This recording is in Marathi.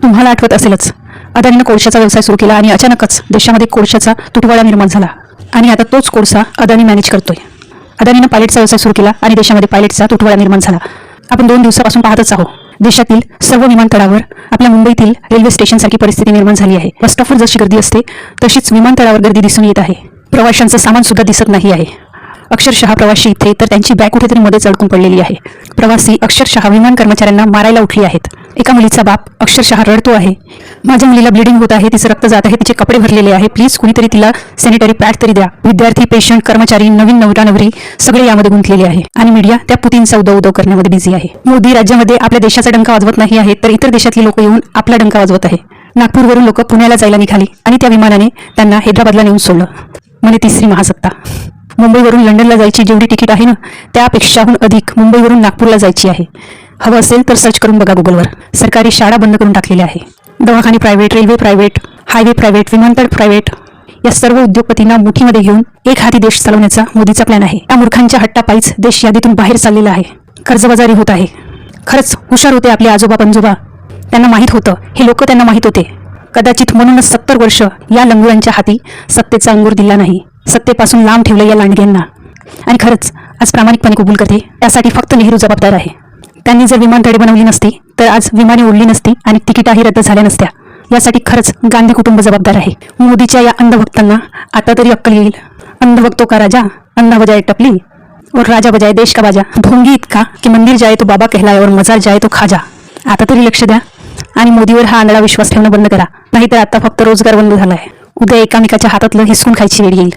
तुम्हाला आठवत असेलच, अदानीनं कोळशाचा व्यवसाय सुरू केला आणि अचानकच देशामध्ये कोळशाचा तुटवडा निर्माण झाला आणि आता तोच कोळसा अदानी मॅनेज करतोय. अदानीनं पायलटचा व्यवसाय सुरू केला आणि देशामध्ये पायलटचा तुटवडा निर्माण झाला. आपण 2 दिवसापासून पाहतच आहोत. देशातील सर्व विमानतळावर आपल्या मुंबईतील रेल्वे स्टेशनसारखी परिस्थिती निर्माण झाली आहे. बस स्टॉपवर जशी गर्दी असते तशीच विमानतळावर गर्दी दिसून येत आहे. प्रवाशांचं सामान सुद्धा दिसत नाही आहे. अक्षरशः प्रवासी इथे तर त्यांची बॅग कुठेतरी मध्येच अडकून पडलेली आहे. प्रवासी अक्षरशः विमान कर्मचाऱ्यांना मारायला उठली आहेत. एका मुलीचा बाप अक्षरशः रडतो आहे, माझ्या मुलीला ब्लिडिंग होत आहे, तिचं रक्त जात आहे, तिचे कपडे भरलेले आहे, प्लीज कुणीतरी तिला सॅनिटरी पॅड तरी द्या. विद्यार्थी, पेशंट, कर्मचारी, नवीन नवरा नवरी सगळे यामध्ये गुंतलेले आहे आणि मीडिया त्या पुतींचा उदो करण्यामध्ये बिझी आहे. मोदी राज्यामध्ये आपल्या देशाचा डंका वाजवत नाही आहे तर इतर देशातली लोक येऊन आपला डंका वाजवत आहे. नागपूरवरून लोक पुण्याला जायला निघाली आणि त्या विमानाने त्यांना हैदराबादला नेऊन सोडलं. म्हणे तिसरी महासत्ता. मुंबईवरून लंडनला जायची जेवढी तिकीट आहे ना, त्यापेक्षाहून अधिक मुंबईवरून नागपूरला जायची आहे. हवं असेल तर सर्च करून बघा गुगलवर. सरकारी शाळा बंद करून टाकलेल्या आहे. दवाखाने private, railway private, highway private, विमानतळ प्रायव्हेट, या सर्व उद्योगपतींना मुठीमध्ये घेऊन एक हाती देश चालवण्याचा मोदीचा प्लॅन आहे. या मूर्खांच्या हट्टापायीच देश यादीतून बाहेर चाललेला आहे. कर्जबाजारी होत आहे. खरंच हुशार होते आपले आजोबा पणजोबा. त्यांना माहीत होतं, हे लोक त्यांना माहीत होते. कदाचित म्हणूनच 70 वर्ष या लंगुरांच्या हाती सत्तेचा अंगूर दिला नाही. सत्तेपासून लांब ठेवलं या लांडग्यांना. आणि खरंच आज प्रामाणिकपणे कबूल करते, त्यासाठी फक्त नेहरू जबाबदार आहे. त्यांनी जर विमानतळे बनवली नसती तर आज विमाने उडली नसती आणि तिकीटाही रद्द झाल्या नसत्या. यासाठी खरंच गांधी कुटुंब जबाबदार आहे. मोदीच्या या अंधभक्तांना आता तरी अक्कल येईल. अंधभक्तो का राजा, अंधा बजाय टपली और राजा बजाय देश का बाजा. ढोंगी इतका की मंदिर जाए तो बाबा कहलाय और मजार जाए तो खाजा. आता तरी लक्ष द्या आणि मोदीवर हा आंधळा विश्वास ठेवणं बंद करा. नाहीतर आता फक्त रोजगार बंद झालाय. उद्या एकामेकाच्या हातातलं हिसकून खायची वेळ येईल.